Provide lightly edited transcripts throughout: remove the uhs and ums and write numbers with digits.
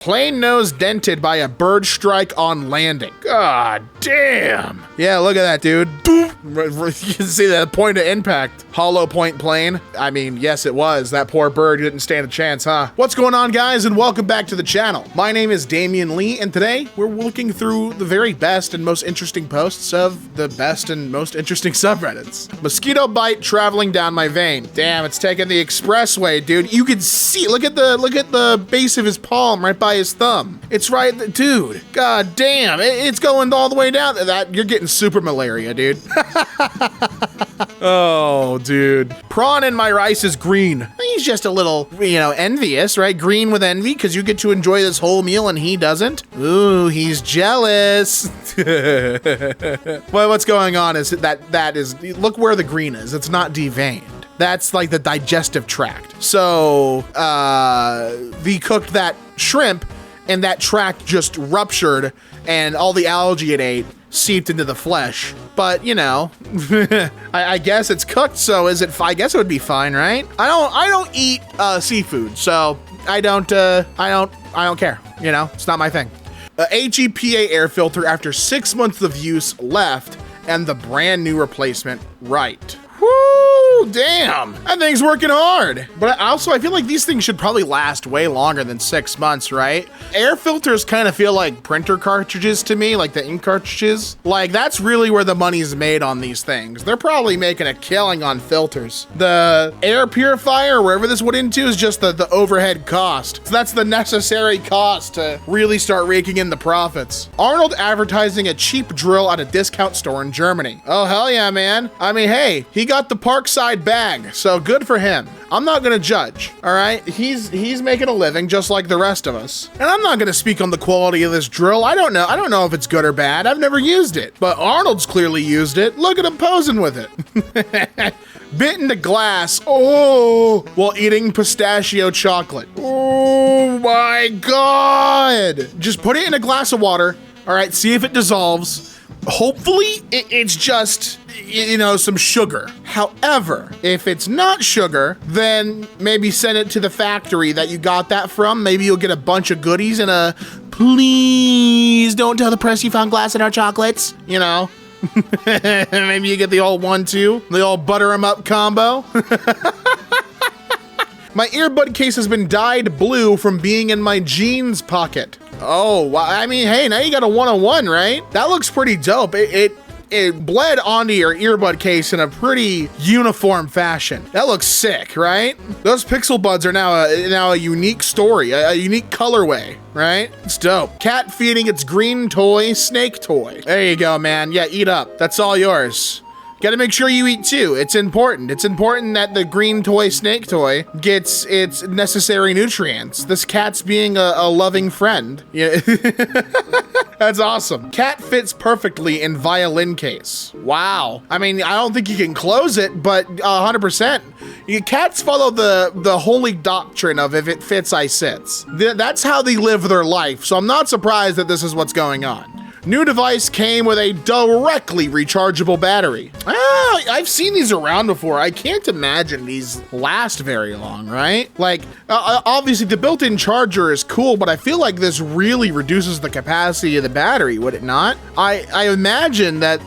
Plain nose dented by a bird strike on landing. God damn. Yeah, look at that, dude. Boom. You can see the point of impact. Hollow point plane. I mean, yes, it was. That poor bird didn't stand a chance, huh? What's going on, guys, and welcome back to the channel. My name is Damian Lee, and today we're looking through the very best and most interesting posts of the best and most interesting subreddits. Mosquito bite traveling down my vein. Damn, it's taking the expressway, dude. You can see, look at the base of his palm right by his thumb. It's right, dude. God damn, it's going all the way down. That you're getting super malaria, dude. Oh, dude. Prawn in my rice is green. He's just a little, envious, right? Green with envy because you get to enjoy this whole meal and he doesn't. Ooh, he's jealous. Well, what's going on is that is, look where the green is. It's not deveined. That's like the digestive tract. So, he cooked that shrimp and that tract just ruptured and all the algae it ate seeped into the flesh. But, I guess it's cooked, so I guess it would be fine, right? I don't eat seafood, so I don't care, it's not my thing. HEPA air filter after 6 months of use left and the brand new replacement right. Woo, damn, that thing's working hard. But also, I feel like these things should probably last way longer than 6 months, right? Air filters kind of feel like printer cartridges to me, like the ink cartridges. Like, that's really where the money's made on these things. They're probably making a killing on filters. The air purifier, wherever this went into, is just the overhead cost. So that's the necessary cost to really start raking in the profits. Arnold advertising a cheap drill at a discount store in Germany. Oh, hell yeah, man. I mean, hey, he got the Parkside bag, so good for him. I'm not gonna judge, all right? He's making a living just like the rest of us. And I'm not gonna speak on the quality of this drill. I don't know if it's good or bad. I've never used it, but Arnold's clearly used it. Look at him posing with it. Bit into glass, oh, while eating pistachio chocolate. Oh my God. Just put it in a glass of water, all right? See if it dissolves. Hopefully it's just, some sugar. However, if it's not sugar, then maybe send it to the factory that you got that from. Maybe you'll get a bunch of goodies and please don't tell the press you found glass in our chocolates, Maybe you get the old 1-2, the old butter 'em up combo. My earbud case has been dyed blue from being in my jeans pocket. Oh, well, I mean, hey, now you got a 101, right? That looks pretty dope. It bled onto your earbud case in a pretty uniform fashion. That looks sick, right? Those pixel buds are now a unique story, a unique colorway, right? It's dope. Cat feeding its green toy, snake toy. There you go, man. Yeah, eat up. That's all yours. Gotta make sure you eat too. It's important. It's important that the green toy snake toy gets its necessary nutrients. This cat's being a loving friend. Yeah. That's awesome. Cat fits perfectly in violin case. Wow. I mean, I don't think you can close it, but 100%. Cats follow the holy doctrine of if it fits, I sits. That's how they live their life. So I'm not surprised that this is what's going on. New device came with a directly rechargeable battery. I've seen these around before. I can't imagine these last very long, right? Like, obviously the built-in charger is cool, but I feel like this really reduces the capacity of the battery, would it not? I imagine that,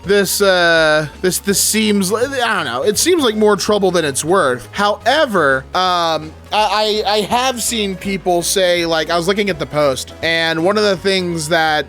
this seems, I don't know, it seems like more trouble than it's worth. However, I have seen people say, like, I was looking at the post, and one of the things that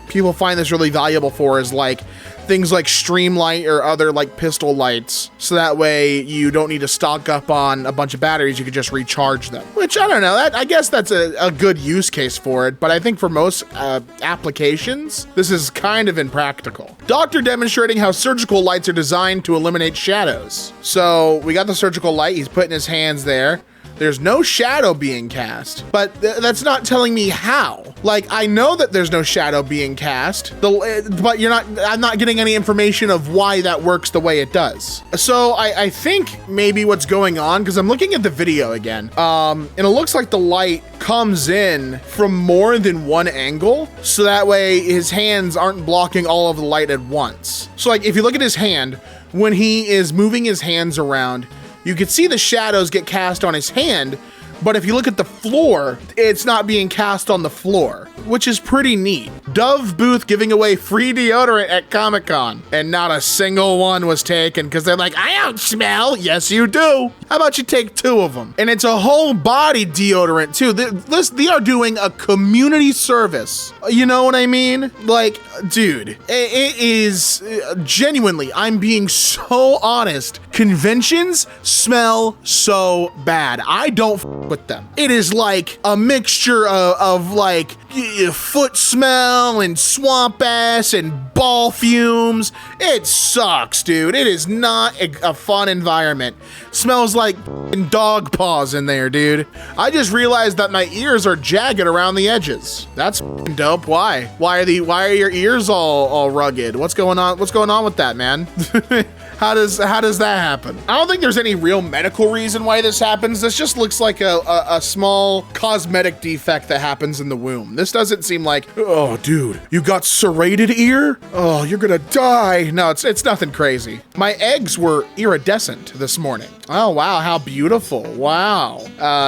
people find this really valuable for is like things like stream light or other like pistol lights, so that way you don't need to stock up on a bunch of batteries, you could just recharge them. Which, I don't know, I guess that's a good use case for it, but I think for most applications, this is kind of impractical. Doctor demonstrating how surgical lights are designed to eliminate shadows. So we got the surgical light, he's putting his hands there. There's no shadow being cast, but that's not telling me how. Like, I know that there's no shadow being cast, but I'm not getting any information of why that works the way it does. So I think maybe what's going on, because I'm looking at the video again, and it looks like the light comes in from more than one angle, so that way his hands aren't blocking all of the light at once. So like, if you look at his hand, when he is moving his hands around, you can see the shadows get cast on his hand, But if you look at the floor, it's not being cast on the floor, which is pretty neat. Dove booth giving away free deodorant at Comic-Con, and not a single one was taken because they're like, I don't smell. Yes, you do. How about you take 2 of them? And it's a whole body deodorant too. They are doing a community service. You know what I mean? Like, dude, it is genuinely, I'm being so honest. Conventions smell so bad. I don't with them. It is like a mixture of like foot smell and swamp ass and ball fumes. It sucks, dude. It is not a fun environment. Smells like dog paws in there, dude. I just realized that my ears are jagged around the edges. That's dope. Why? Why are your ears all rugged? What's going on? What's going on with that, man? How does that happen? I don't think there's any real medical reason why this happens. This just looks like a small cosmetic defect that happens in the womb. This doesn't seem like, oh, dude, you got serrated ear? Oh, you're gonna die. No, it's nothing crazy. My eggs were iridescent this morning. Oh, wow, how beautiful. Wow.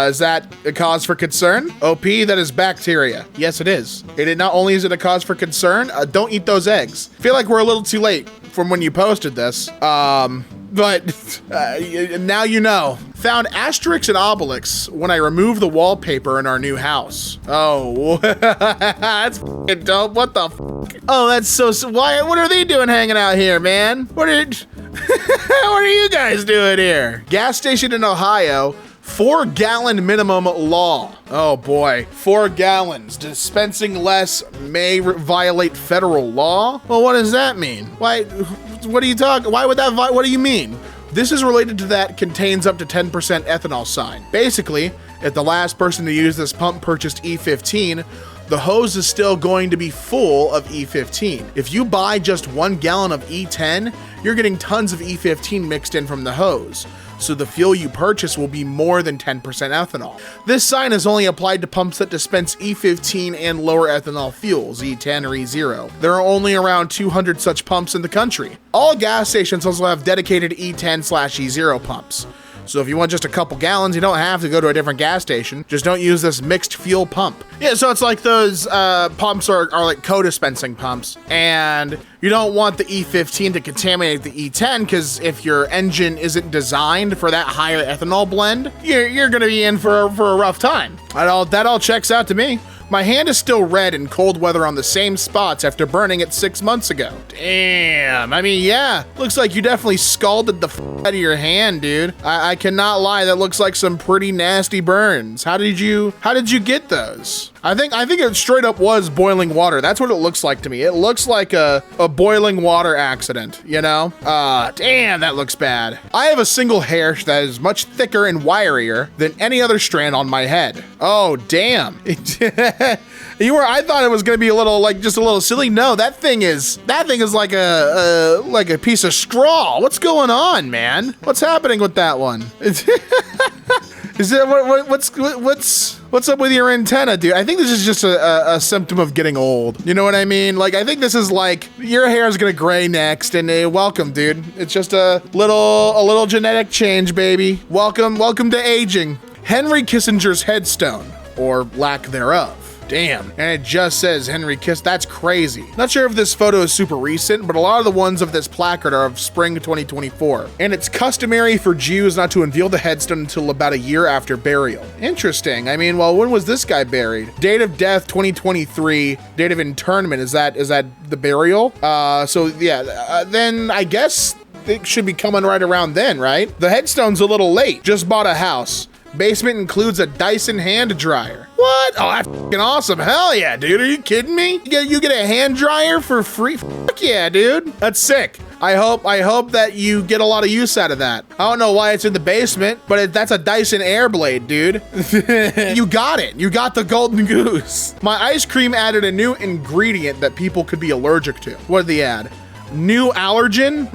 Is that a cause for concern? OP, that is bacteria. Yes, it is. Not only is it a cause for concern, don't eat those eggs. Feel like we're a little too late from when you posted this. But now you know. Found asterisks and obelisks when I removed the wallpaper in our new house. Oh, that's f***ing dope. What the f***? Oh, that's so, what are they doing hanging out here, man? What are you guys doing here? Gas station in Ohio, 4-gallon minimum law. Oh boy, 4 gallons. Dispensing less may violate federal law? Well, what does that mean? Why, what are you talking? Why would that, what do you mean? This is related to that contains up to 10% ethanol sign. Basically, if the last person to use this pump purchased E15, the hose is still going to be full of E15. If you buy just 1 gallon of E10, you're getting tons of E15 mixed in from the hose. So the fuel you purchase will be more than 10% ethanol. This sign is only applied to pumps that dispense E15 and lower ethanol fuels, E10 or E0. There are only around 200 such pumps in the country. All gas stations also have dedicated E10/E0 pumps. So if you want just a couple gallons, you don't have to go to a different gas station. Just don't use this mixed fuel pump. Yeah, so it's like those pumps are like co-dispensing pumps. And you don't want the E15 to contaminate the E10 because if your engine isn't designed for that higher ethanol blend, you're gonna be in for a rough time. That all checks out to me. My hand is still red in cold weather on the same spots after burning it 6 months ago. Damn, I mean, yeah, looks like you definitely scalded the out of your hand, dude. I cannot lie, that looks like some pretty nasty burns. How did you get those? I think it straight up was boiling water. That's what it looks like to me. It looks like a boiling water accident, you know? Damn, that looks bad. I have a single hair that is much thicker and wirier than any other strand on my head. Oh, damn. I thought it was gonna be just a little silly. No, that thing is like a piece of straw. What's going on, man? What's happening with that one? Is it what's up with your antenna, dude? I think this is just a symptom of getting old. You know what I mean? Like, I think this is like your hair is gonna gray next, and welcome, dude. It's just a little genetic change, baby. Welcome to aging. Henry Kissinger's headstone, or lack thereof. Damn, and it just says Henry Kiss. That's crazy. Not sure if this photo is super recent, but a lot of the ones of this placard are of spring 2024. And it's customary for Jews not to unveil the headstone until about a year after burial. Interesting. I mean, well, when was this guy buried? Date of death 2023. Date of interment, is that the burial? So yeah, then I guess it should be coming right around then, right? The headstone's a little late. Just bought a house. Basement includes a Dyson hand dryer. What? Oh, that's fucking awesome. Hell yeah, dude. Are you kidding me? You get a hand dryer for free? Fuck yeah, dude. That's sick. I hope that you get a lot of use out of that. I don't know why it's in the basement, but that's a Dyson Airblade, dude. You got it. You got the golden goose. My ice cream added a new ingredient that people could be allergic to. What did they add? New allergen?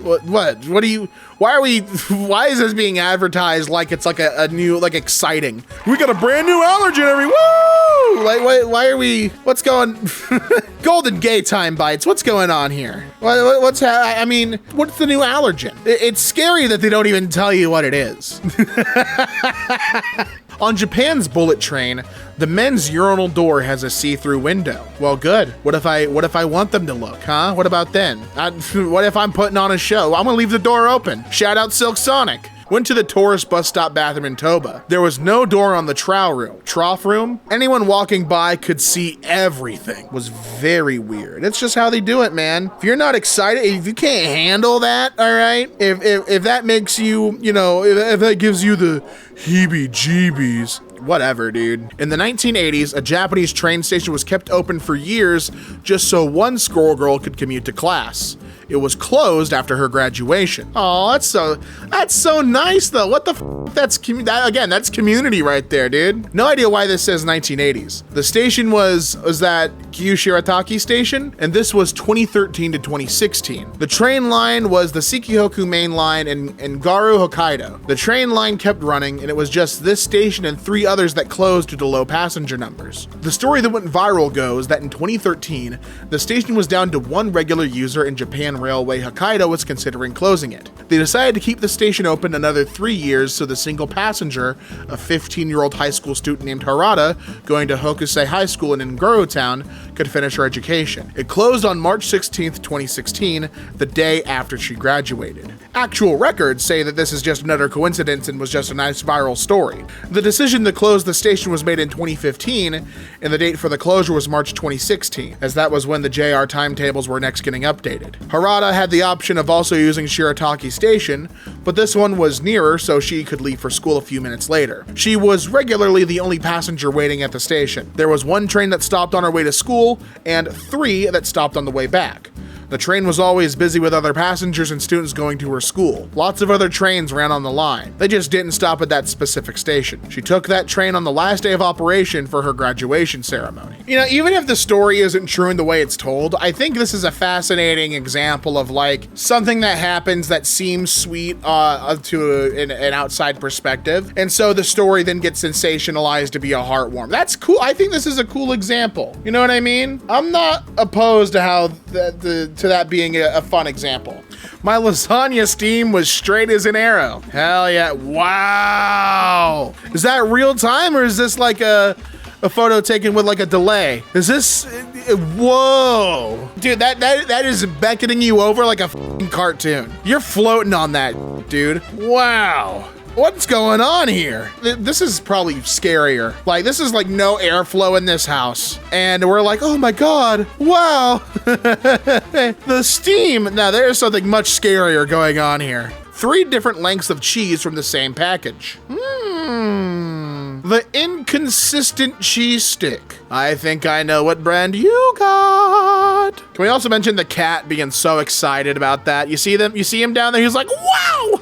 Why is this being advertised like it's like a new, like exciting? We got a brand new allergen, woo! Like, why are we, what's going, golden gay time bites, what's going on here? What's the new allergen? It's scary that they don't even tell you what it is. On Japan's bullet train, the men's urinal door has a see-through window. Well, good. What if I want them to look, huh? What about then? What if I'm putting on a show? I'm gonna leave the door open. Shout out Silk Sonic. Went to the tourist bus stop bathroom in Toba. There was no door on the trough room. Anyone walking by could see everything. It was very weird. It's just how they do it, man. If you're not excited, if you can't handle that, all right? If that makes you, if that gives you the heebie-jeebies, whatever, dude. In the 1980s, a Japanese train station was kept open for years just so one schoolgirl could commute to class. It was closed after her graduation. Oh, that's so nice though. What the f? That's community right there, dude. No idea why this says 1980s. The station was that Kyushirataki station, and this was 2013 to 2016. The train line was the Shikihoku main line in Garu, Hokkaido. The train line kept running, and it was just this station and 3 others that closed due to low passenger numbers. The story that went viral goes that in 2013, the station was down to 1 regular user, and Japan Railway Hokkaido was considering closing it. They decided to keep the station open another 3 years so the single passenger, a 15-year-old high school student named Harada, going to Hokusei High School in Nguru Town, could finish her education. It closed on March 16th, 2016, the day after she graduated. Actual records say that this is just another coincidence and was just a nice viral story. The decision to close the station was made in 2015, and the date for the closure was March 2016, as that was when the JR timetables were next getting updated. Harada had the option of also using Shirataki Station, but this one was nearer so she could leave for school a few minutes later. She was regularly the only passenger waiting at the station. There was 1 train that stopped on her way to school, and 3 that stopped on the way back. The train was always busy with other passengers and students going to her school. Lots of other trains ran on the line. They just didn't stop at that specific station. She took that train on the last day of operation for her graduation ceremony. Even if the story isn't true in the way it's told, I think this is a fascinating example of something that happens that seems sweet to an outside perspective. And so the story then gets sensationalized to be a heartwarming. That's cool. I think this is a cool example. You know what I mean? I'm not opposed to how to that being a fun example. My lasagna steam was straight as an arrow. Hell yeah. Wow. Is that real time, or is this like a photo taken with like a delay? Is this, whoa. Dude, that is beckoning you over like a f***ing cartoon. You're floating on that, dude. Wow. What's going on here? This is probably scarier. This is no airflow in this house. And we're like, oh my God, wow. The steam. Now there's something much scarier going on here. 3 different lengths of cheese from the same package. The inconsistent cheese stick. I think I know what brand you got. Can we also mention the cat being so excited about that? You see him down there? He's like, wow.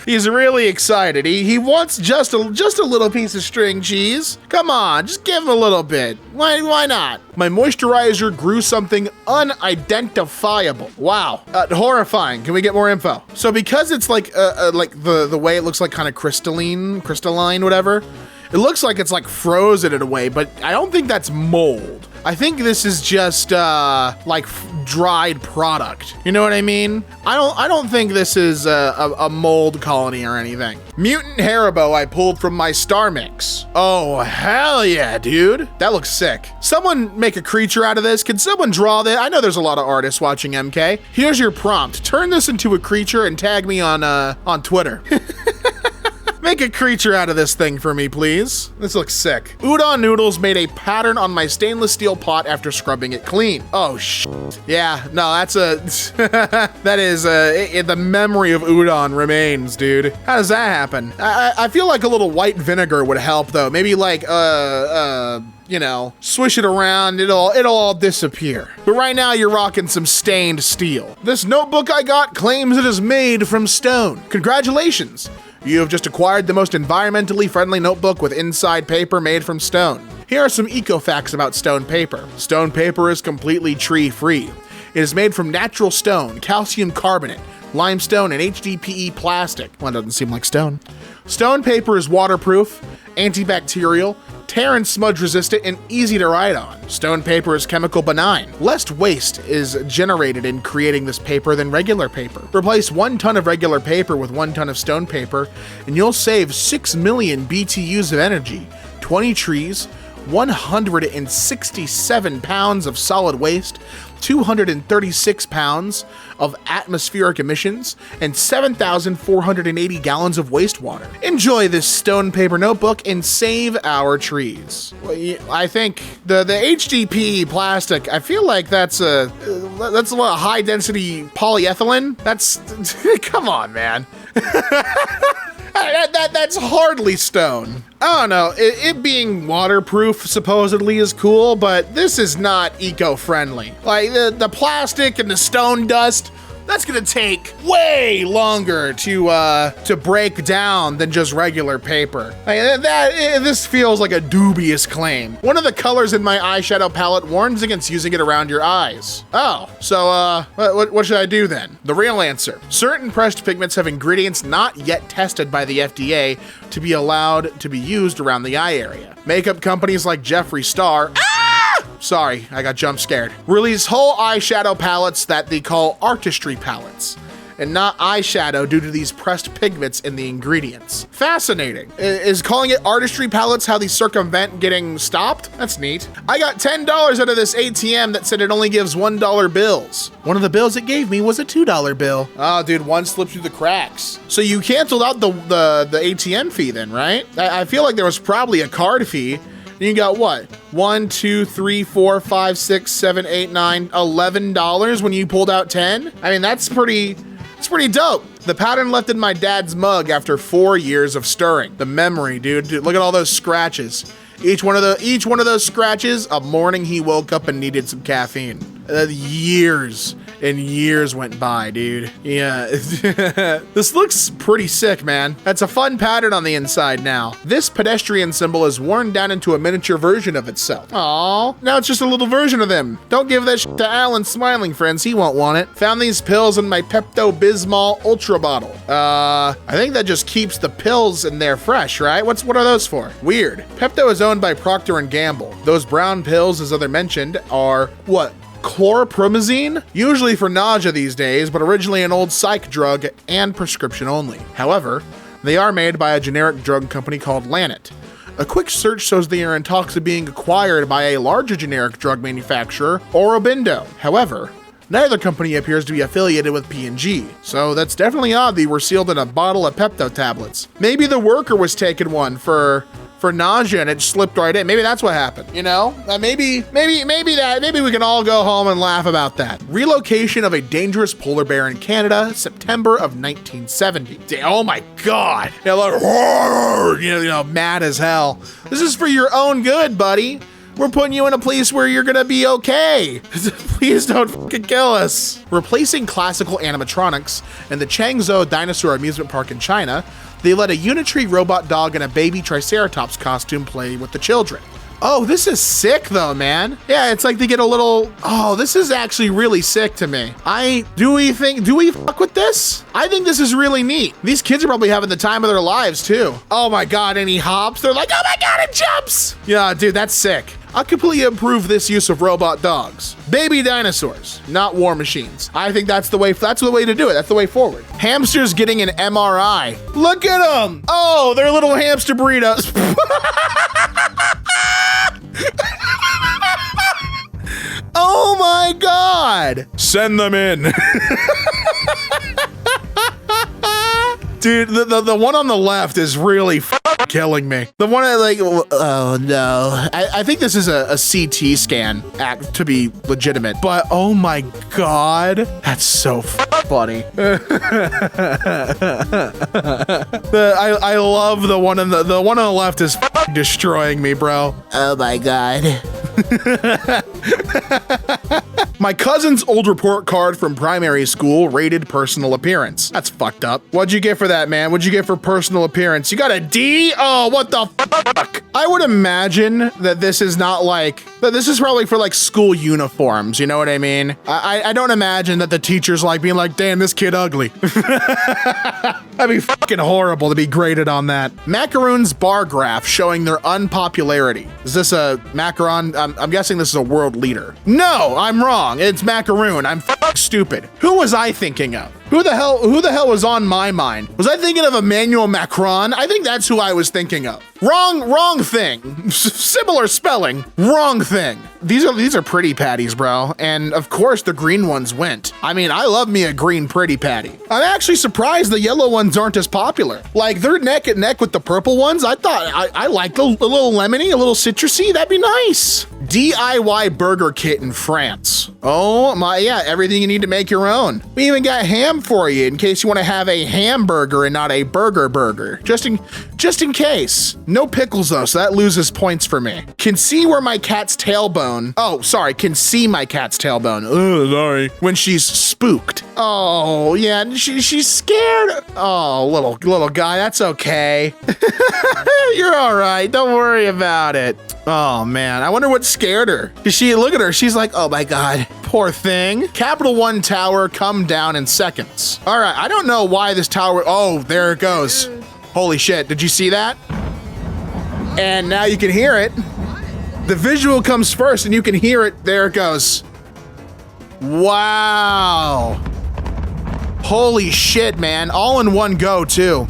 He's really excited. He wants just a little piece of string cheese. Come on, just give him a little bit. Why not? My moisturizer grew something unidentifiable. Wow, horrifying. Can we get more info? So because it's the way it looks like kind of crystalline, whatever. It looks like it's frozen in a way, but I don't think that's mold. I think this is just dried product. You know what I mean? I don't think this is a mold colony or anything. Mutant Haribo I pulled from my Star Mix. Oh, hell yeah, dude. That looks sick. Someone make a creature out of this. Can someone draw that? I know there's a lot of artists watching EmKay. Here's your prompt. Turn this into a creature and tag me on Twitter. Make a creature out of this thing for me, please. This looks sick. Udon noodles made a pattern on my stainless steel pot after scrubbing it clean. Oh, shit. Yeah, no, that's that is, the memory of udon remains, dude. How does that happen? I feel like a little white vinegar would help, though. Maybe swish it around, it'll all disappear. But right now you're rocking some stained steel. This notebook I got claims it is made from stone. Congratulations. You have just acquired the most environmentally friendly notebook with inside paper made from stone. Here are some eco facts about stone paper. Stone paper is completely tree-free. It is made from natural stone, calcium carbonate, limestone, and HDPE plastic. Well, that doesn't seem like stone. Stone paper is waterproof, antibacterial, tear and smudge resistant, and easy to write on. Stone paper is chemical benign. Less waste is generated in creating this paper than regular paper. Replace 1 ton of regular paper with 1 ton of stone paper, and you'll save 6 million BTUs of energy, 20 trees, 167 pounds of solid waste, 236 pounds of atmospheric emissions, and 7,480 gallons of wastewater. Enjoy this stone paper notebook and save our trees. Well, I think the HDPE plastic, I feel like that's a lot of high density polyethylene. That's, come on, man. That's hardly stone. I don't know, it being waterproof supposedly is cool, but this is not eco-friendly. Like the plastic and the stone dust, that's gonna take way longer to break down than just regular paper. Like, this feels like a dubious claim. One of the colors in my eyeshadow palette warns against using it around your eyes. Oh, so what should I do then? The real answer. Certain pressed pigments have ingredients not yet tested by the FDA to be allowed to be used around the eye area. Makeup companies like Jeffree Star, sorry, I got jump scared, release whole eyeshadow palettes that they call artistry palettes, and not eyeshadow due to these pressed pigments in the ingredients. Fascinating. Is calling it artistry palettes how they circumvent getting stopped? That's neat. I got $10 out of this ATM that said it only gives $1 bills. One of the bills it gave me was a $2 bill. Oh, dude, one slipped through the cracks. So you canceled out the ATM fee then, right? I feel like there was probably a card fee. You got what? 1, 2, 3, 4, 5, 6, 7, 8, 9, $11 when you pulled out 10? I mean, it's pretty dope. The pattern left in my dad's mug after 4 years of stirring. The memory, dude, look at all those scratches. Each one of those scratches, a morning he woke up and needed some caffeine. Years and years went by, dude. Yeah. This looks pretty sick, man. That's a fun pattern on the inside now. This pedestrian symbol is worn down into a miniature version of itself. Aww. Now it's just a little version of him. Don't give that shit to Alan Smiling, friends. He won't want it. Found these pills in my Pepto-Bismol Ultra bottle. I think that just keeps the pills in there fresh, right? What are those for? Weird. Pepto is owned by Procter & Gamble. Those brown pills, as other mentioned, are what? Chlorpromazine? Usually for nausea these days, but originally an old psych drug and prescription only. However, they are made by a generic drug company called Lanet. A quick search shows they are in talks of being acquired by a larger generic drug manufacturer, Aurobindo. However, neither company appears to be affiliated with P&G, so that's definitely odd they were sealed in a bottle of Pepto tablets. Maybe the worker was taking one for nausea and it slipped right in. Maybe that's what happened, you know? Maybe we can all go home and laugh about that. Relocation of a dangerous polar bear in Canada, September of 1970. Oh my God. Yeah, like, you know, mad as hell. This is for your own good, buddy. We're putting you in a place where you're gonna be okay. Please don't fucking kill us. Replacing classical animatronics in the Changzhou Dinosaur Amusement Park in China, they let a unitree robot dog in a baby Triceratops costume play with the children. Oh, this is sick though, man. Yeah, it's like they get a little, oh, this is actually really sick to me. Do we fuck with this? I think this is really neat. These kids are probably having the time of their lives too. Oh my God, and he hops. They're like, oh my God, it jumps. Yeah, dude, that's sick. I'll completely approve this use of robot dogs. Baby dinosaurs, not war machines. I think that's the way to do it. That's the way forward. Hamsters getting an MRI. Look at them. Oh, they're little hamster burritos. Oh my God. Send them in. Dude, the one on the left is really killing me. The one I like, oh no. I think this is a CT scan act to be legitimate, but oh my God, that's so funny. I love the one on the left is destroying me, bro. Oh my God. My cousin's old report card from primary school rated personal appearance. That's fucked up. What'd you get for that, man? What'd you get for personal appearance? You got a D? Oh, what the fuck? I would imagine that this is not like But this is probably for like school uniforms, you know what I mean? I don't imagine that the teacher's like being like, damn, this kid ugly. That'd be fucking horrible to be graded on that. Macaroon's bar graph showing their unpopularity. Is this a macaron? I'm guessing this is a world leader. No, I'm wrong. It's macaroon. I'm fucking stupid. Who was I thinking of? Who the hell was on my mind? Was I thinking of Emmanuel Macron? I think that's who I was thinking of. Wrong thing. Similar spelling. Wrong thing. These are pretty patties, bro. And of course the green ones went. I mean, I love me a green pretty patty. I'm actually surprised the yellow ones aren't as popular. Like they're neck and neck with the purple ones. I thought I liked a little lemony, a little citrusy. That'd be nice. DIY burger kit in France. Oh my, yeah, everything you need to make your own. We even got ham for you in case you want to have a hamburger and not a burger. Just in case. No pickles though, so that loses points for me. Can see where my cat's tailbone. Oh, sorry, can see my cat's tailbone. Oh, sorry. When she's spooked. Oh, yeah, she's scared. Oh, little guy, that's okay. You're all right. Don't worry about it. Oh man, I wonder what scared her. Look at her, she's like, oh my God, poor thing. Capital One Tower come down in seconds. All right, I don't know why this tower, oh, there it goes. Holy shit, did you see that? And now you can hear it. The visual comes first and you can hear it, there it goes. Wow. Holy shit, man, all in one go too.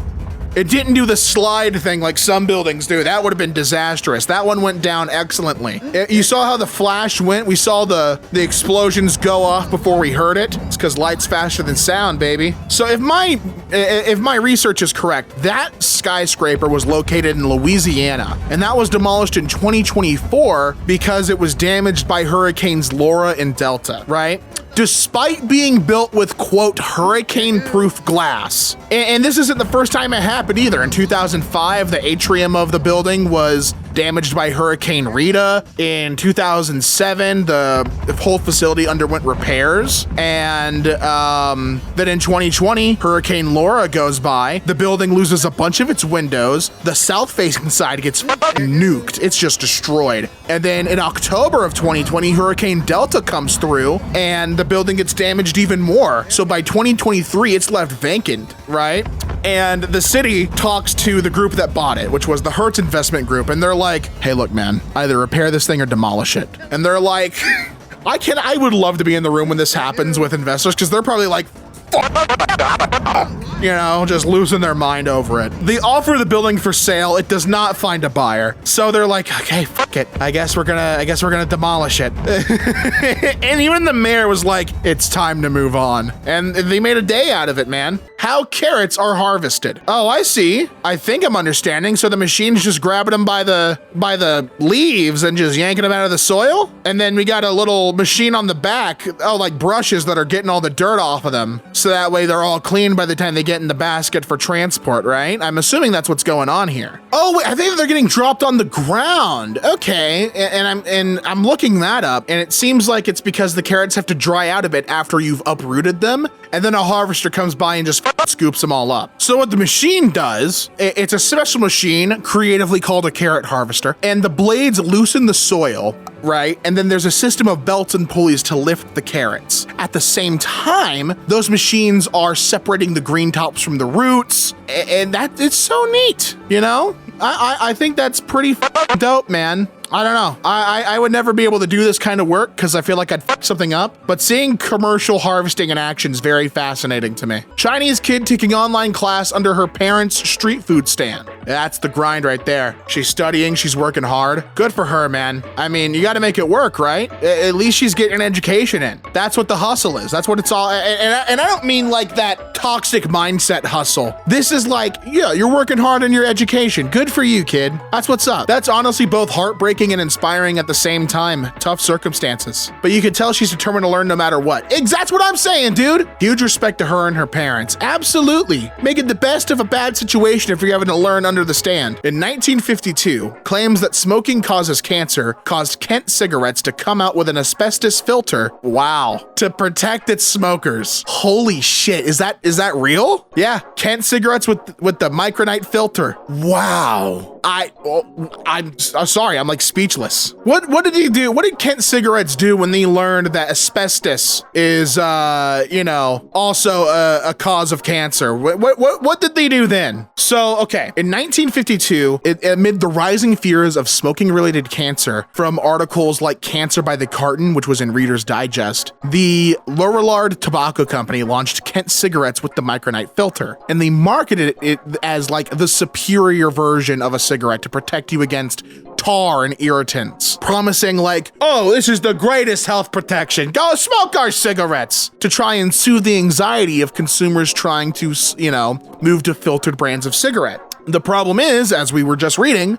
It didn't do the slide thing like some buildings do. That would have been disastrous. That one went down excellently. You saw how the flash went? We saw the explosions go off before we heard it. It's because light's faster than sound, baby. So if my research is correct, that skyscraper was located in Louisiana, and that was demolished in 2024 because it was damaged by hurricanes Laura and Delta, right? Despite being built with, quote, hurricane-proof glass. And this isn't the first time it happened either. In 2005, the atrium of the building was damaged by Hurricane Rita. In 2007, the whole facility underwent repairs. And then in 2020, Hurricane Laura goes by. The building loses a bunch of its windows. The south-facing side gets nuked. It's just destroyed. And then in October of 2020, Hurricane Delta comes through, and the building gets damaged even more. So by 2023, it's left vacant, right? And the city talks to the group that bought it, which was the Hertz Investment Group, and they're like, hey, look, man, either repair this thing or demolish it. And they're like, I would love to be in the room when this happens with investors, because they're probably like, you know, just losing their mind over it. They offer the building for sale. It does not find a buyer. So they're like, okay, fuck it. I guess we're gonna demolish it. And even the mayor was like, it's time to move on. And they made a day out of it, man. How carrots are harvested. Oh, I see. I think I'm understanding. So the machine's just grabbing them by the leaves and just yanking them out of the soil. And then we got a little machine on the back, like brushes that are getting all the dirt off of them. So that way they're all clean by the time they get in the basket for transport, right? I'm assuming that's what's going on here. Oh, wait, I think they're getting dropped on the ground. Okay, and I'm looking that up, and it seems like it's because the carrots have to dry out a bit after you've uprooted them, and then a harvester comes by and just scoops them all up. So what the machine does, it's a special machine creatively called a carrot harvester, and the blades loosen the soil, right? And then there's a system of belts and pulleys to lift the carrots. At the same time, those machines are separating the green tops from the roots, and it's so neat, you know? I think that's pretty dope, man. I don't know. I would never be able to do this kind of work because I feel like I'd fuck something up, but seeing commercial harvesting in action is very fascinating to me. Chinese kid taking online class under her parents' street food stand. That's the grind right there. She's studying, she's working hard. Good for her, man. I mean, you gotta make it work, right? At least she's getting an education in. That's what the hustle is. That's what it's all, and I don't mean like that toxic mindset hustle. This is like, yeah, you're working hard in your education. Good for you, kid. That's what's up. That's honestly both heartbreaking and inspiring at the same time. Tough circumstances. But you can tell she's determined to learn no matter what. That's what I'm saying, dude. Huge respect to her and her parents. Absolutely. Making the best of a bad situation if you're having to learn under the stand. In 1952, claims that smoking causes cancer caused Kent cigarettes to come out with an asbestos filter. Wow. To protect its smokers. Holy shit. Is that real? Yeah. Kent cigarettes with the micronite filter. Wow. I'm sorry, I'm like speechless. What did he do? What did Kent Cigarettes do when they learned that asbestos is, also a cause of cancer? What did they do then? So, okay, in 1952, amid the rising fears of smoking-related cancer from articles like Cancer by the Carton, which was in Reader's Digest, the Lorillard Tobacco Company launched Kent Cigarettes with the micronite filter, and they marketed it as like the superior version of a cigarette to protect you against tar and irritants, promising like, oh, this is the greatest health protection. Go smoke our cigarettes, to try and soothe the anxiety of consumers trying to, move to filtered brands of cigarette. The problem is, as we were just reading,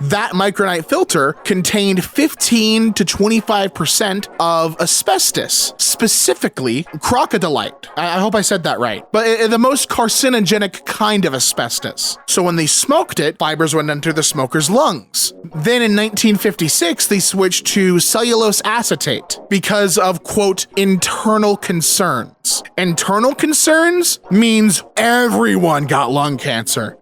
that micronite filter contained 15 to 25% of asbestos, specifically crocodilite. I hope I said that right, but the most carcinogenic kind of asbestos. So when they smoked it, fibers went into the smoker's lungs. Then in 1956, they switched to cellulose acetate because of, quote, internal concerns. Internal concerns means everyone got lung cancer.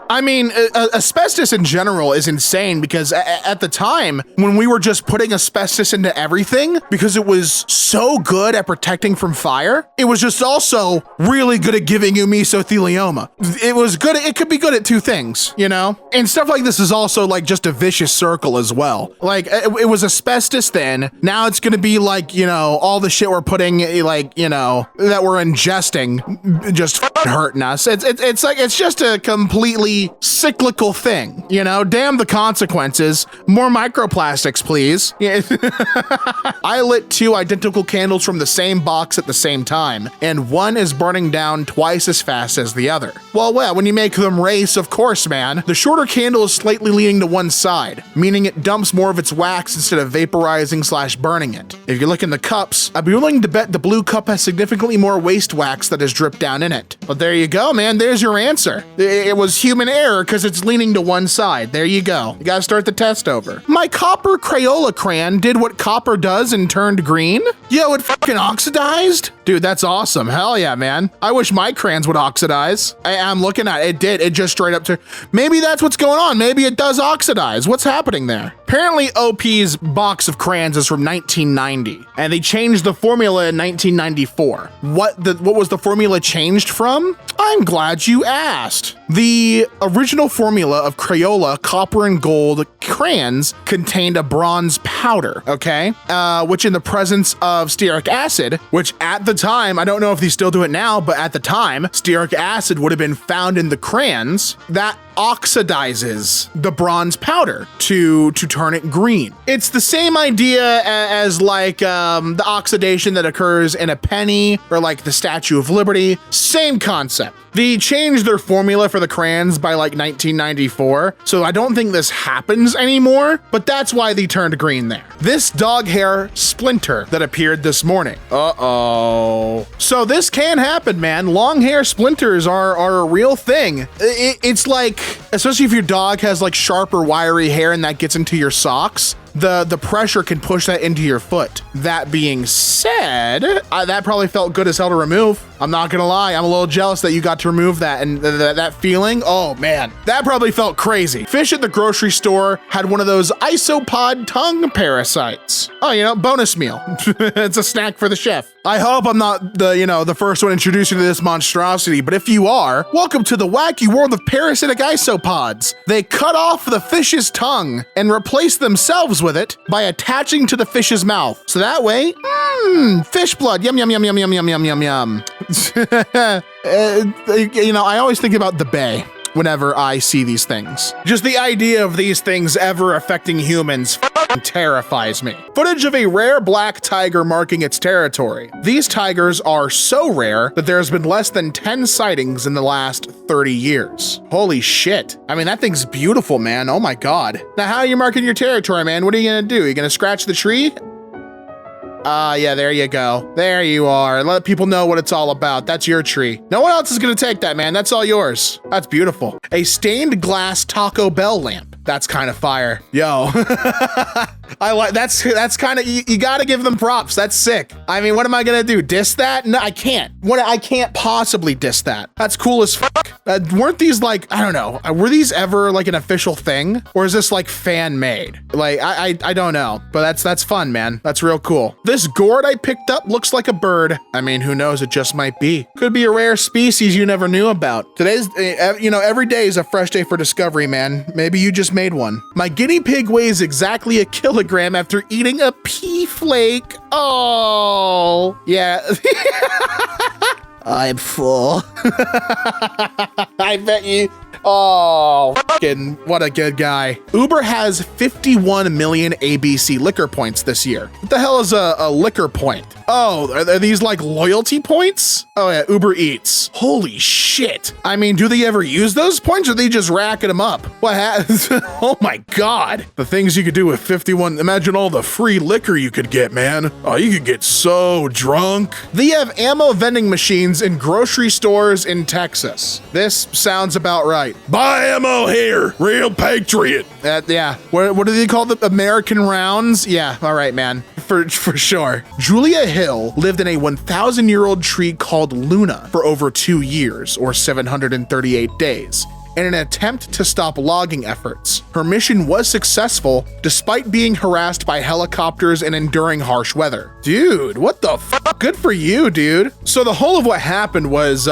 I mean, asbestos in general is insane because at the time when we were just putting asbestos into everything because it was so good at protecting from fire, it was just also really good at giving you mesothelioma. It was good. It could be good at two things, and stuff like this is also like just a vicious circle as well. Like it was asbestos then. Now it's going to be like, all the shit we're putting like, that we're ingesting just hurting us. It's just a completely cyclical thing, damn the consequences. More microplastics, please. I lit 2 identical candles from the same box at the same time, and one is burning down twice as fast as the other. Well, when you make them race, of course, man. The shorter candle is slightly leaning to one side, meaning it dumps more of its wax instead of vaporizing/burning it. If you look in the cups, I'd be willing to bet the blue cup has significantly more waste wax that has dripped down in it. But there you go, man. There's your answer. It was human error because it's leaning to one side. There you go. You gotta start the test over. My copper Crayola crayon did what copper does and turned green? Yo, it fucking oxidized? Dude, that's awesome. Hell yeah, man. I wish my crayons would oxidize. I'm looking at it. It did. It just straight up to... Maybe that's what's going on. Maybe it does oxidize. What's happening there? Apparently, OP's box of crayons is from 1990, and they changed the formula in 1994. What was the formula changed from? I'm glad you asked. The original formula of Crayola copper and gold crayons contained a bronze powder, okay? Which in the presence of stearic acid, which at the time, I don't know if they still do it now, but at the time, stearic acid would have been found in the crayons, that oxidizes the bronze powder to turn it green. It's the same idea as like the oxidation that occurs in a penny or like the Statue of Liberty. Same concept. They changed their formula for the crayons by like 1994, so I don't think this happens anymore, but that's why they turned green there. This dog hair splinter that appeared this morning. Uh-oh. So this can happen, man. Long hair splinters are a real thing. It's like, especially if your dog has like sharp or wiry hair and that gets into your socks, the pressure can push that into your foot. That being said, that probably felt good as hell to remove. I'm not gonna lie, I'm a little jealous that you got to remove that, and that feeling, oh man, that probably felt crazy. Fish at the grocery store had one of those isopod tongue parasites. Oh, bonus meal. It's a snack for the chef. I hope I'm not the first one introducing you to this monstrosity, but if you are, welcome to the wacky world of parasitic isopods. They cut off the fish's tongue and replace themselves with it by attaching to the fish's mouth. So that way, fish blood, yum, yum, yum, yum, yum, yum, yum, yum, yum. I always think about the Bay whenever I see these things. Just the idea of these things ever affecting humans terrifies me. Footage of a rare black tiger marking its territory. These tigers are so rare that there's been less than 10 sightings in the last 30 years. Holy shit. I mean, that thing's beautiful, man. Oh my God. Now, how are you marking your territory, man? What are you gonna do? Are you gonna scratch the tree? Yeah, there you go. There you are. Let people know what it's all about. That's your tree. No one else is gonna take that, man. That's all yours. That's beautiful. A stained glass Taco Bell lamp. That's kind of fire. Yo. I like that's kind of you got to give them props. That's sick. I mean, what am I gonna do? Diss that? No, I can't. I can't possibly diss that. That's cool as fuck. Weren't these like, I don't know, were these ever like an official thing, or is this like fan made? Like I don't know, but that's fun, man. That's real cool. This gourd I picked up looks like a bird. I mean, who knows? It just might be. Could be a rare species you never knew about. Today's, every day is a fresh day for discovery, man. Maybe you just made one. My guinea pig weighs exactly 1 kilogram after eating a pea flake. Oh, yeah. I'm full. I bet you. Oh, fucking what a good guy. Uber has 51 million ABC liquor points this year. What the hell is a liquor point? Oh, are these like loyalty points? Oh yeah, Uber Eats. Holy shit. I mean, do they ever use those points or are they just racking them up? Oh my God. The things you could do with 51. Imagine all the free liquor you could get, man. Oh, you could get so drunk. They have ammo vending machines in grocery stores in Texas. This sounds about right. Buy ammo here, real patriot. Yeah, what do they call the American rounds? Yeah, all right, man, for sure. Julia Hill lived in a 1,000-year-old tree called Luna for over 2 years, or 738 days. In an attempt to stop logging efforts. Her mission was successful despite being harassed by helicopters and enduring harsh weather. Dude, what the fuck? Good for you, dude. So the whole of what happened was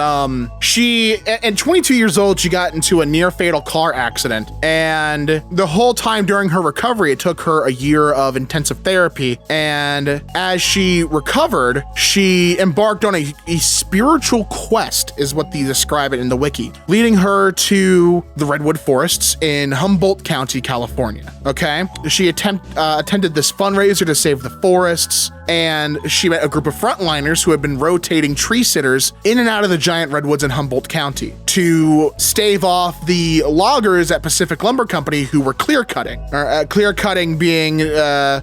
she, at 22 years old, she got into a near fatal car accident. And the whole time during her recovery, it took her a year of intensive therapy. And as she recovered, she embarked on a spiritual quest, is what they describe it in the wiki, leading her to the redwood forests in Humboldt County, California. Okay, she attended this fundraiser to save the forests, and she met a group of frontliners who had been rotating tree sitters in and out of the giant redwoods in Humboldt County to stave off the loggers at Pacific Lumber Company who were clear cutting. Clear cutting being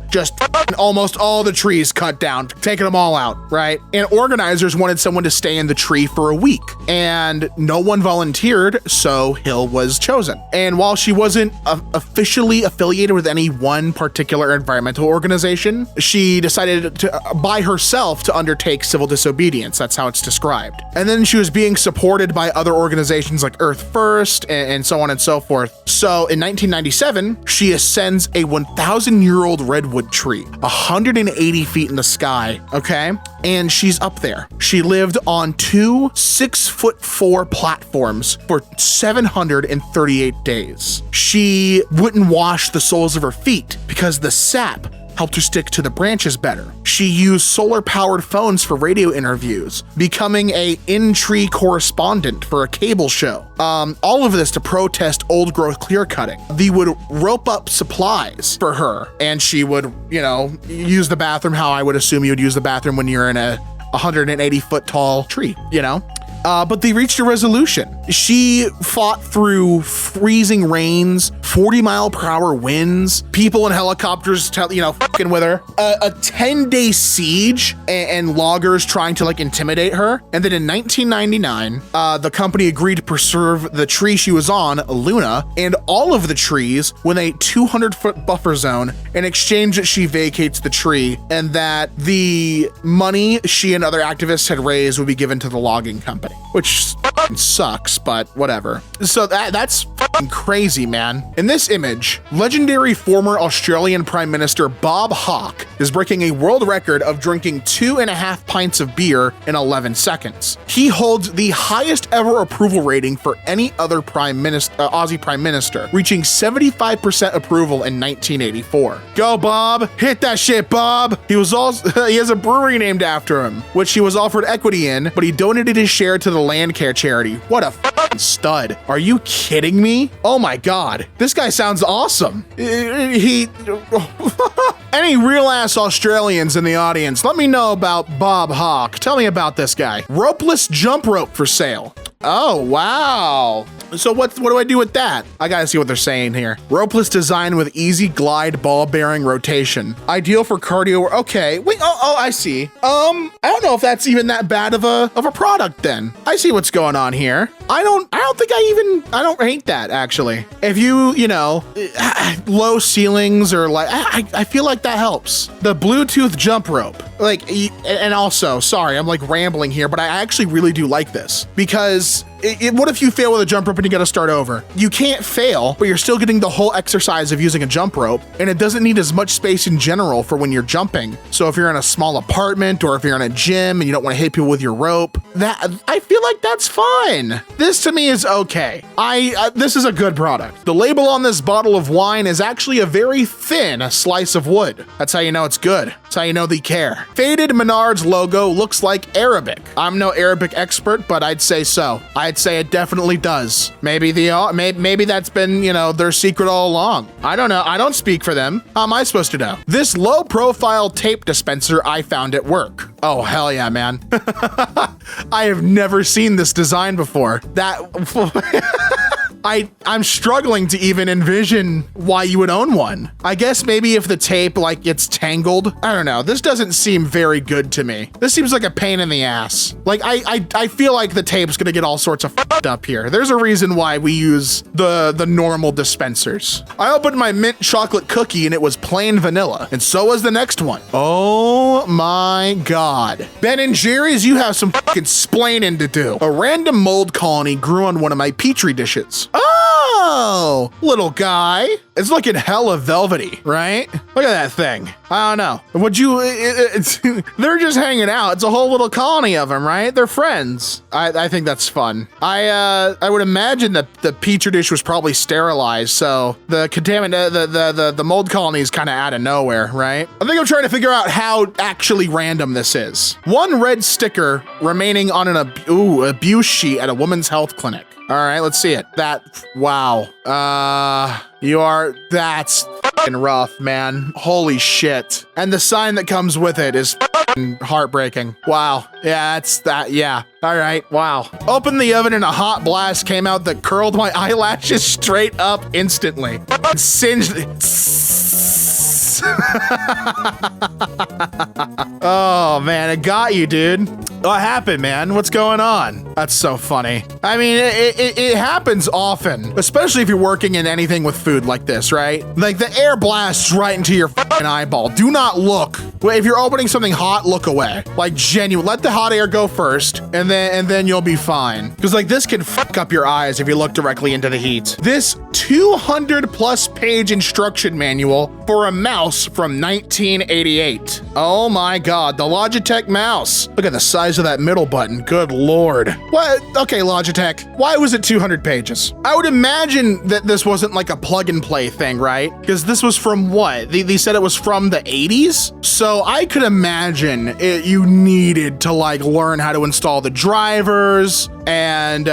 just almost all the trees cut down, taking them all out, right? And organizers wanted someone to stay in the tree for a week, and no one volunteered, so Hill was chosen. And while she wasn't officially affiliated with any one particular environmental organization, she decided to by herself to undertake civil disobedience. That's how it's described. And then she was being supported by other organizations like Earth First and so on and so forth. So in 1997, she ascends a 1,000-year-old redwood tree, 180 feet in the sky, okay? And she's up there. She lived on 2 6'4" platforms for 738 days. She wouldn't wash the soles of her feet because the sap helped her stick to the branches better. She used solar-powered phones for radio interviews, becoming a in-tree correspondent for a cable show. All of this to protest old-growth clear-cutting. They would rope up supplies for her, and she would, use the bathroom how I would assume you would use the bathroom when you're in a 180-foot tall tree, But they reached a resolution. She fought through freezing rains, 40-mile-per-hour winds, people in helicopters, fucking with her, a 10-day siege, and loggers trying to intimidate her. And then in 1999, the company agreed to preserve the tree she was on, Luna, and all of the trees with a 200-foot buffer zone in exchange that she vacates the tree, and that the money she and other activists had raised would be given to the logging company. Which sucks, but whatever. So that's fucking crazy, man. In this image, legendary former Australian Prime Minister Bob Hawke is breaking a world record of drinking 2.5 pints of beer in 11 seconds. He holds the highest ever approval rating for any other Aussie Prime Minister, reaching 75% approval in 1984. Go, Bob! Hit that shit, Bob! He has a brewery named after him, which he was offered equity in, but he donated his share to the land care charity. What a fucking stud. Are you kidding me? Oh my God. This guy sounds awesome. Any real ass Australians in the audience, let me know about Bob Hawke. Tell me about this guy. Ropeless jump rope for sale. Oh, wow. So what do I do with that? I gotta see what they're saying here. Ropeless design with easy glide ball bearing rotation. Ideal for cardio. Okay, wait, Oh, I see. I don't know if that's even that bad of a product then. I see what's going on here. I don't think I don't hate that actually. If you know, low ceilings or like, I feel like that helps. The Bluetooth jump rope. Like, and also, sorry, I'm like rambling here, but I actually really do like this because what if you fail with a jump rope and you gotta start over? You can't fail, but you're still getting the whole exercise of using a jump rope, and it doesn't need as much space in general for when you're jumping. So if you're in a small apartment or if you're in a gym and you don't want to hit people with your rope, I feel like that's fine. This to me is okay. This is a good product. The label on this bottle of wine is actually a very thin slice of wood. That's how you know it's good. That's how you know they care. Faded Menards logo looks like Arabic. I'm no Arabic expert, but I'd say so. I'd say it definitely does. Maybe that's been, you know, their secret all along. I don't know. I don't speak for them. How am I supposed to know? This low profile tape dispenser I found at work. Oh, hell yeah, man. I have never seen this design before. I'm struggling to even envision why you would own one. I guess maybe if the tape like gets tangled. I don't know. This doesn't seem very good to me. This seems like a pain in the ass. Like I feel like the tape's gonna get all sorts of f***ed up here. There's a reason why we use the normal dispensers. I opened my mint chocolate cookie and it was plain vanilla. And so was the next one. Oh my God. Ben & Jerry's, you have some fucking splaining to do. A random mold colony grew on one of my Petri dishes. Oh, little guy. It's looking hella velvety, right? Look at that thing. I don't know. They're just hanging out. It's a whole little colony of them, right? They're friends. I think that's fun. I would imagine that the Petri dish was probably sterilized, so the mold colony is kind of out of nowhere, right? I think I'm trying to figure out how actually random this is. One red sticker remaining on an abuse sheet at a women's health clinic. All right, let's see it. Wow. That's fucking rough, man. Holy shit. And the sign that comes with it is fucking heartbreaking. Wow. Yeah, yeah. All right, wow. Opened the oven and a hot blast came out that curled my eyelashes straight up instantly. Singed. Oh man, it got you, dude. What happened, man? What's going on? That's so funny. I mean, it happens often, especially if you're working in anything with food like this, right? Like the air blasts right into your fucking eyeball. Do not look. If you're opening something hot, look away. Like genuine. Let the hot air go first, and then you'll be fine. Because like this can fuck up your eyes if you look directly into the heat. This 200+ page instruction manual for a mouse from 1988. Oh my God, the Logitech mouse. Look at the size of that middle button. Good Lord. What? Okay, Logitech, why was it 200 pages? I would imagine that this wasn't like a plug and play thing, right? Because this was from what? They said it was from the 80s? So I could imagine you needed to like learn how to install the drivers and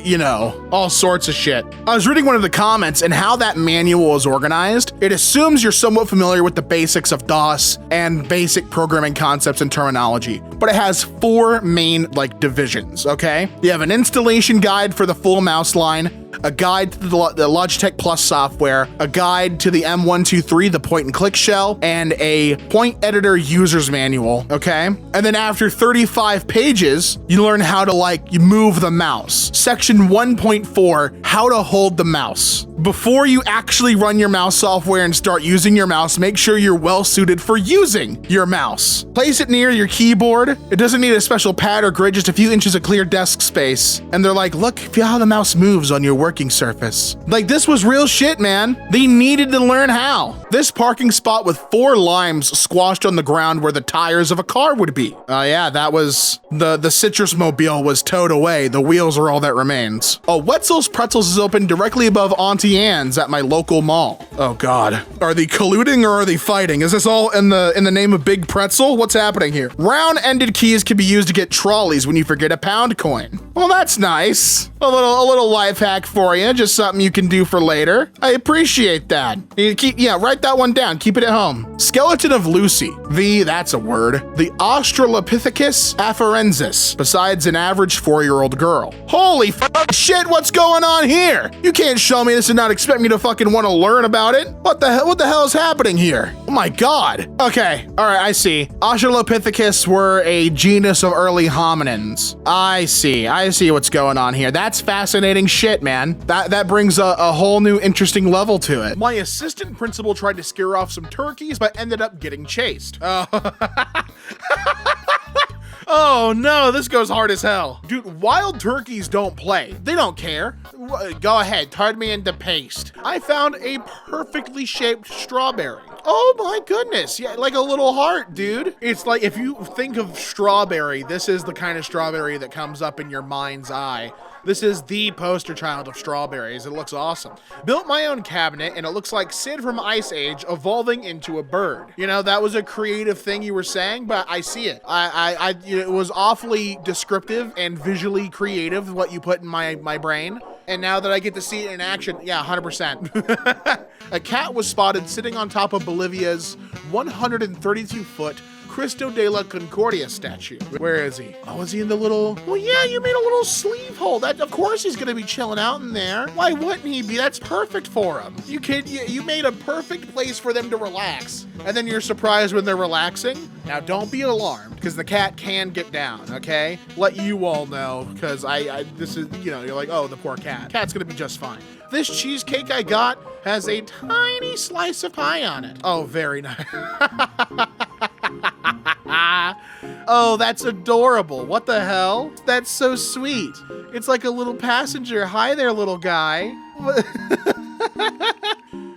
you know, all sorts of shit. I was reading one of the comments and how that manual is organized. It assumes you're somewhat familiar with the basics of DOS and basic programming concepts and terminology, but it has 4 main like divisions, okay? You have an installation guide for the full mouse line, a guide to the Logitech Plus software, a guide to the M123, the point and click shell, and a point editor user's manual, okay? And then after 35 pages, you learn how to like move the mouse. Section 1.4, how to hold the mouse. Before you actually run your mouse software and start using your mouse, make sure you're well suited for using your mouse. Place it near your keyboard. It doesn't need a special pad or grid, just a few inches of clear desk space. And they're like, look, feel how the mouse moves on your working surface. Like this was real shit, man. They needed to learn how. This parking spot with 4 limes squashed on the ground where the tires of a car would be. Yeah, that was the citrus mobile was towed away. The wheels are all that remains. Oh, Wetzel's Pretzels is open directly above Auntie Anne's at my local mall. Oh God. Are they colluding or are they fighting? Is this all in the name of Big Pretzel? What's happening here? Round-ended keys can be used to get trolleys when you forget a pound coin. Well, that's nice. A little life hack for you. Just something you can do for later. I appreciate that. Write that one down. Keep it at home. Skeleton of Lucy. That's a word. The Australopithecus afarensis, besides an average 4-year-old girl. Holy shit, what's going on here? You can't show me this and not expect me to fucking want to learn about it. What the hell is happening here? Oh my God. Okay, all right, I see. Australopithecus were a genus of early hominins. I see what's going on here. That's fascinating shit, man. That brings a whole new interesting level to it. My assistant principal tried to scare off some turkeys, but ended up getting chased. Oh no, this goes hard as hell. Dude, wild turkeys don't play. They don't care. Go ahead, turn me into paste. I found a perfectly shaped strawberry. Oh my goodness, yeah, like a little heart, dude. It's like, if you think of strawberry, this is the kind of strawberry that comes up in your mind's eye. This is the poster child of strawberries. It looks awesome. Built my own cabinet, and it looks like Sid from Ice Age evolving into a bird. You know, that was a creative thing you were saying, but I see it. It was awfully descriptive and visually creative, what you put in my brain. And now that I get to see it in action, yeah, 100%. A cat was spotted sitting on top of Bolivia's 132-foot Cristo de la Concordia statue. Where is he? Oh, is he in the little... Well, yeah, you made a little sleeve hole. Of course he's gonna be chilling out in there. Why wouldn't he be? That's perfect for him. You made a perfect place for them to relax. And then you're surprised when they're relaxing. Now, don't be alarmed, because the cat can get down, okay? Let you all know, because this is, you're like, oh, the poor cat. Cat's gonna be just fine. This cheesecake I got has a tiny slice of pie on it. Oh, very nice. Oh, that's adorable. What the hell? That's so sweet. It's like a little passenger. Hi there, little guy.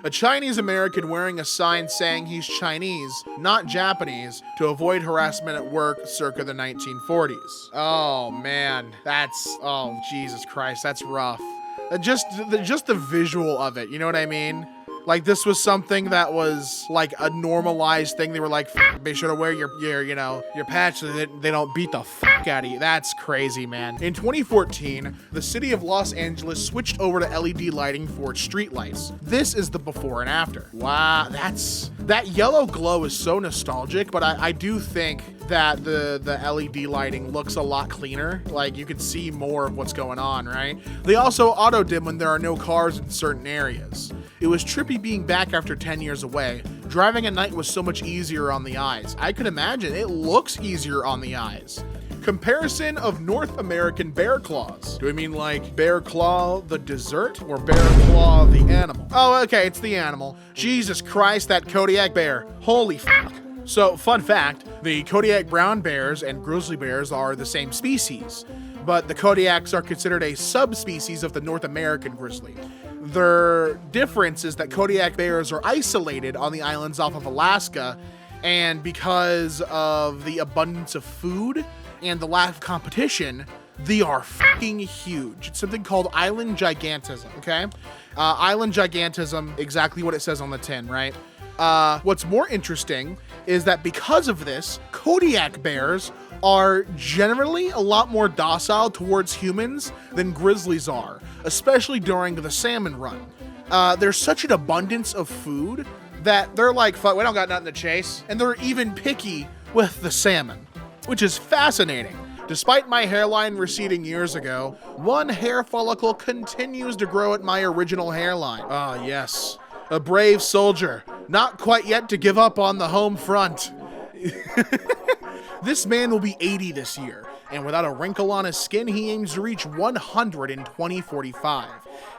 A Chinese American wearing a sign saying he's Chinese, not Japanese, to avoid harassment at work circa the 1940s. Oh man, oh Jesus Christ, that's rough. Just the visual of it, you know what I mean? Like, this was something that was like a normalized thing. They were like, be sure to wear your patch so that they don't beat the fuck out of you. That's crazy, man. In 2014, the city of Los Angeles switched over to LED lighting for its streetlights. This is the before and after. Wow, that yellow glow is so nostalgic, but I do think that the LED lighting looks a lot cleaner. Like, you can see more of what's going on, right? They also auto dim when there are no cars in certain areas. It was trippy being back after 10 years away. Driving at night was so much easier on the eyes. I could imagine it looks easier on the eyes. Comparison of North American bear claws. Do we mean like bear claw the dessert or bear claw the animal? Oh, okay, it's the animal. Jesus Christ, that Kodiak bear. Holy fuck. So, fun fact, the Kodiak brown bears and grizzly bears are the same species, but the Kodiaks are considered a subspecies of the North American grizzly. Their difference is that Kodiak bears are isolated on the islands off of Alaska, and because of the abundance of food and the lack of competition, they are fucking huge. It's something called island gigantism, okay? Island gigantism, exactly what it says on the tin, right? What's more interesting is that because of this, Kodiak bears are generally a lot more docile towards humans than grizzlies are, especially during the salmon run. There's such an abundance of food that they're like, fuck, we don't got nothing to chase. And they're even picky with the salmon, which is fascinating. Despite my hairline receding years ago, one hair follicle continues to grow at my original hairline. Ah, yes. A brave soldier, not quite yet to give up on the home front. This man will be 80 this year, and without a wrinkle on his skin, he aims to reach 100 in 2045.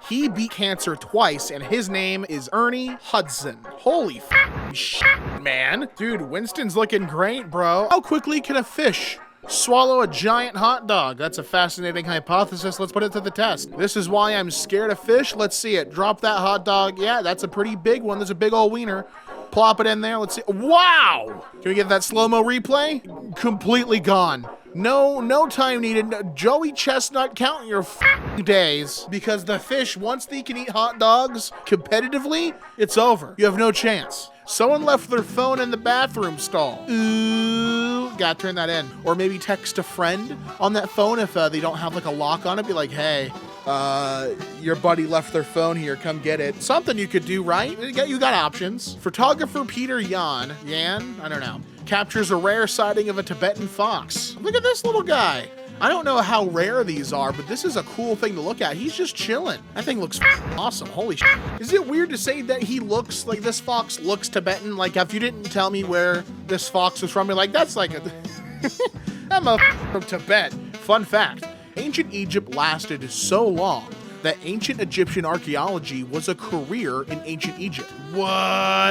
He beat cancer twice, and his name is Ernie Hudson. Holy f***ing shit, man. Dude, Winston's looking great, bro. How quickly can a fish swallow a giant hot dog? That's a fascinating hypothesis. Let's put it to the test. This is why I'm scared of fish. Let's see it. Drop that hot dog. Yeah, that's a pretty big one. There's a big old wiener. Plop it in there. Let's see. Wow! Can we get that slow-mo replay? Completely gone. No time needed. Joey Chestnut, count your f***ing days, because the fish, once they can eat hot dogs competitively, it's over. You have no chance. Someone left their phone in the bathroom stall. Ooh, gotta turn that in. Or maybe text a friend on that phone if they don't have like a lock on it. Be like, hey, your buddy left their phone here, come get it. Something you could do, right? You got options. Photographer Peter Yan, I don't know, captures a rare sighting of a Tibetan fox. Look at this little guy. I don't know how rare these are, but this is a cool thing to look at. He's just chilling. That thing looks awesome. Holy shit. Is it weird to say that he looks like this fox looks Tibetan? Like, if you didn't tell me where this fox was from, you're like, that's like a... I'm from Tibet. Fun fact, ancient Egypt lasted so long that ancient Egyptian archaeology was a career in ancient Egypt. What?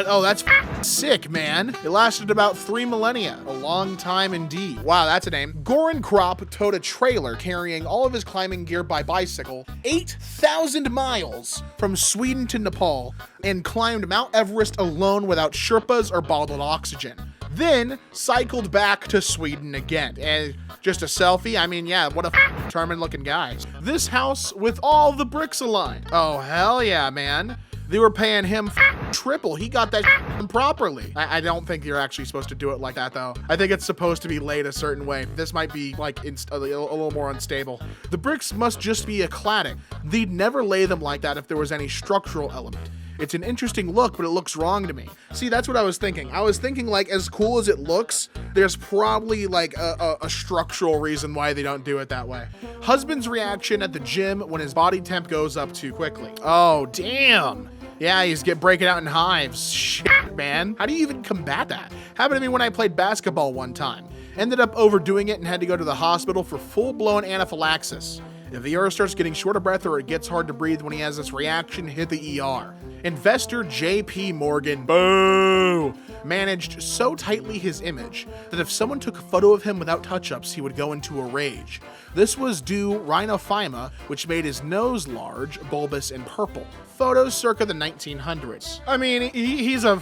Oh, that's sick, man. It lasted about 3 millennia. A long time indeed. Wow, that's a name. Goran Krop towed a trailer carrying all of his climbing gear by bicycle 8,000 miles from Sweden to Nepal and climbed Mount Everest alone without Sherpas or bottled oxygen. Then cycled back to Sweden again. And just a selfie? I mean, yeah, what a determined looking guy. This house with all the bricks aligned. Oh, hell yeah, man. They were paying him triple. He got that properly. I don't think you're actually supposed to do it like that, though. I think it's supposed to be laid a certain way. This might be like a little more unstable. The bricks must just be a cladding. They'd never lay them like that if there was any structural element. It's an interesting look, but it looks wrong to me. See, that's what I was thinking. I was thinking, like, as cool as it looks, there's probably like a structural reason why they don't do it that way. Husband's reaction at the gym when his body temp goes up too quickly. Oh, damn. Yeah, he's breaking out in hives. Shit, man. How do you even combat that? Happened to me when I played basketball one time. Ended up overdoing it and had to go to the hospital for full-blown anaphylaxis. If the ER starts getting short of breath or it gets hard to breathe when he has this reaction, hit the ER. Investor J.P. Morgan, boo, managed so tightly his image that if someone took a photo of him without touch-ups, he would go into a rage. This was due rhinophyma, which made his nose large, bulbous, and purple. Photos circa the 1900s. I mean, he's a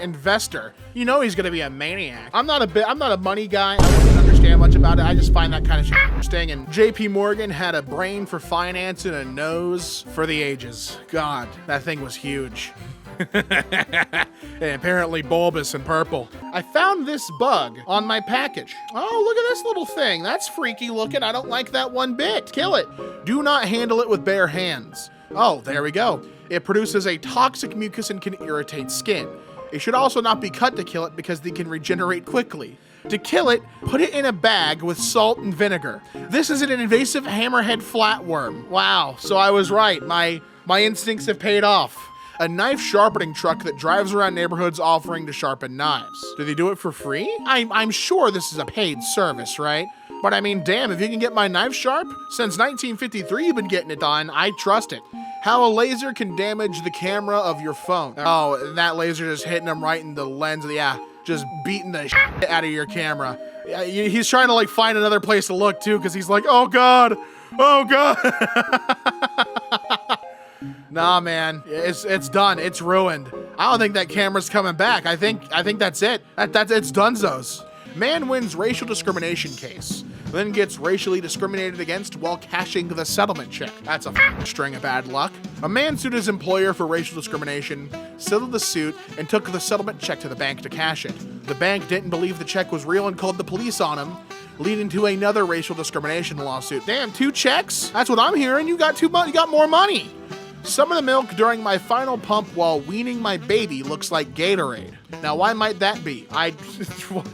investor. You know he's gonna be a maniac. I'm not a money guy. I wouldn't understand much about it. I just find that kind of shit interesting. And J.P. Morgan had a brain for finance and a nose for the ages. God, that thing was huge. And apparently bulbous and purple. I found this bug on my package. Oh, look at this little thing. That's freaky looking. I don't like that one bit. Kill it. Do not handle it with bare hands. Oh, there we go. It produces a toxic mucus and can irritate skin. It should also not be cut to kill it because they can regenerate quickly. To kill it, put it in a bag with salt and vinegar. This is an invasive hammerhead flatworm. Wow, so I was right. My instincts have paid off. A knife sharpening truck that drives around neighborhoods offering to sharpen knives. Do they do it for free? I'm sure this is a paid service, right? But I mean, damn, if you can get my knife sharp, since 1953 you've been getting it done, I trust it. How a laser can damage the camera of your phone. Oh, and that laser just hitting them right in the lens, yeah, just beating the shit out of your camera. Yeah, he's trying to like find another place to look too, because he's like, oh God. Nah, man, it's done. It's ruined. I don't think that camera's coming back. I think that's it. It's dunzos. Man wins racial discrimination case, then gets racially discriminated against while cashing the settlement check. That's a string of bad luck. A man sued his employer for racial discrimination, settled the suit, and took the settlement check to the bank to cash it. The bank didn't believe the check was real and called the police on him, leading to another racial discrimination lawsuit. Damn, 2 checks? That's what I'm hearing. You got more money. Some of the milk during my final pump while weaning my baby looks like Gatorade. Now, why might that be?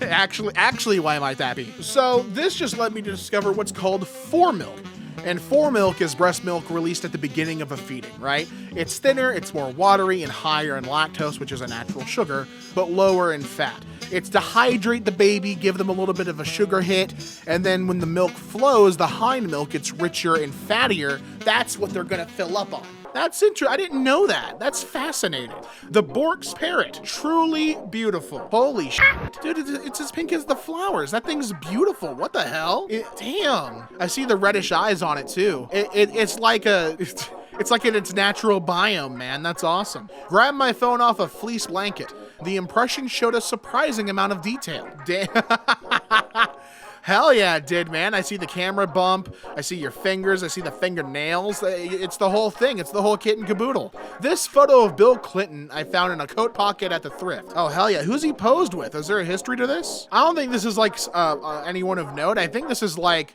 Actually, why might that be? So this just led me to discover what's called foremilk. And foremilk is breast milk released at the beginning of a feeding, right? It's thinner, it's more watery, and higher in lactose, which is a natural sugar, but lower in fat. It's to hydrate the baby, give them a little bit of a sugar hit, and then when the milk flows, the hind milk gets richer and fattier. That's what they're gonna fill up on. That's interesting. I didn't know that. That's fascinating. The Bork's parrot. Truly beautiful. Holy shit. Dude, it's as pink as the flowers. That thing's beautiful. What the hell? Damn. I see the reddish eyes on it too. It's like in its natural biome, man. That's awesome. Grab my phone off a fleece blanket. The impression showed a surprising amount of detail. Damn. Hell yeah, it did, man. I see the camera bump. I see your fingers. I see the fingernails. It's the whole thing. It's the whole kit and caboodle. This photo of Bill Clinton I found in a coat pocket at the thrift. Oh, hell yeah. Who's he posed with? Is there a history to this? I don't think this is like anyone of note. I think this is like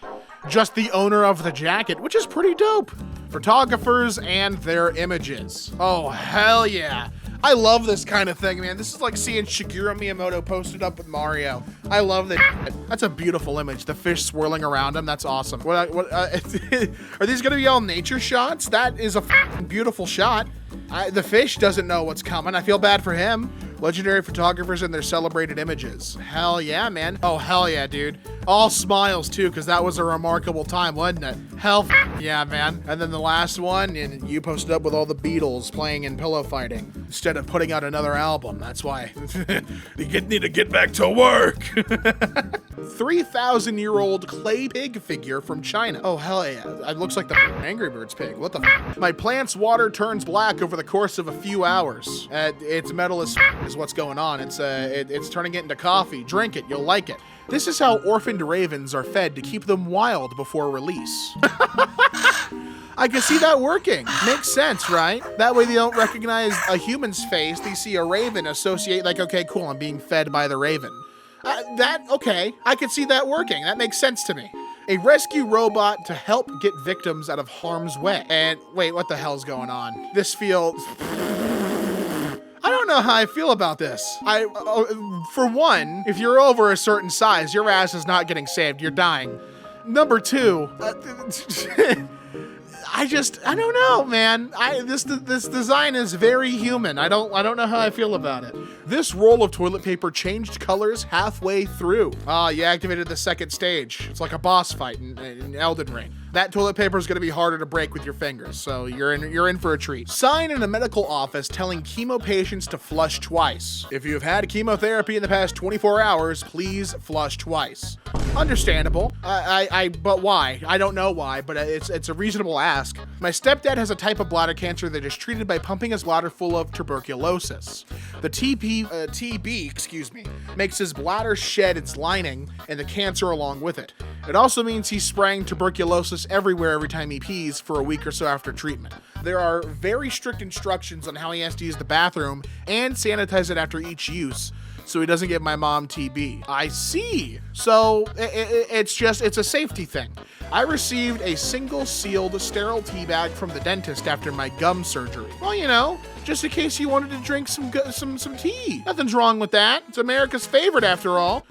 just the owner of the jacket, which is pretty dope. Photographers and their images. Oh, hell yeah. I love this kind of thing, man. This is like seeing Shigeru Miyamoto posted up with Mario. I love that. That's a beautiful image. The fish swirling around him. That's awesome. Are these gonna be all nature shots? That is a beautiful shot. The fish doesn't know what's coming. I feel bad for him. Legendary photographers and their celebrated images. Hell yeah, man. Oh, hell yeah, dude. All smiles, too, because that was a remarkable time, wasn't it? Hell yeah, man. And then the last one, and you posted up with all the Beatles playing in pillow fighting instead of putting out another album. That's why. You need to get back to work. 3,000-year-old clay pig figure from China. Oh, hell yeah. It looks like the Angry Birds pig. What the My plant's water turns black over the course of a few hours. Its metal is what's going on. It's turning it into coffee. Drink it. You'll like it. This is how orphaned ravens are fed to keep them wild before release. I can see that working. Makes sense, right? That way they don't recognize a human's face. They see a raven, associate like, okay, cool, I'm being fed by the raven. Okay, I could see that working. That makes sense to me. A rescue robot to help get victims out of harm's way. And wait, what the hell's going on? This feels... I don't know how I feel about this. For one, if you're over a certain size, your ass is not getting saved. You're dying. Number two, I don't know, man. This design is very human. I don't know how I feel about it. This roll of toilet paper changed colors halfway through. You activated the second stage. It's like a boss fight in Elden Ring. That toilet paper is going to be harder to break with your fingers, so you're in for a treat. Sign in a medical office telling chemo patients to flush twice. If you have had chemotherapy in the past 24 hours, please flush twice. Understandable. But why? I don't know why, but it's a reasonable ask. My stepdad has a type of bladder cancer that is treated by pumping his bladder full of tuberculosis. The TB, makes his bladder shed its lining and the cancer along with it. It also means he's spraying tuberculosis everywhere every time he pees for a week or so after treatment. There are very strict instructions on how he has to use the bathroom and sanitize it after each use, so he doesn't give my mom TB. I see. So it's a safety thing. I received a single sealed sterile tea bag from the dentist after my gum surgery. Well, you know, just in case you wanted to drink some tea. Nothing's wrong with that. It's America's favorite after all.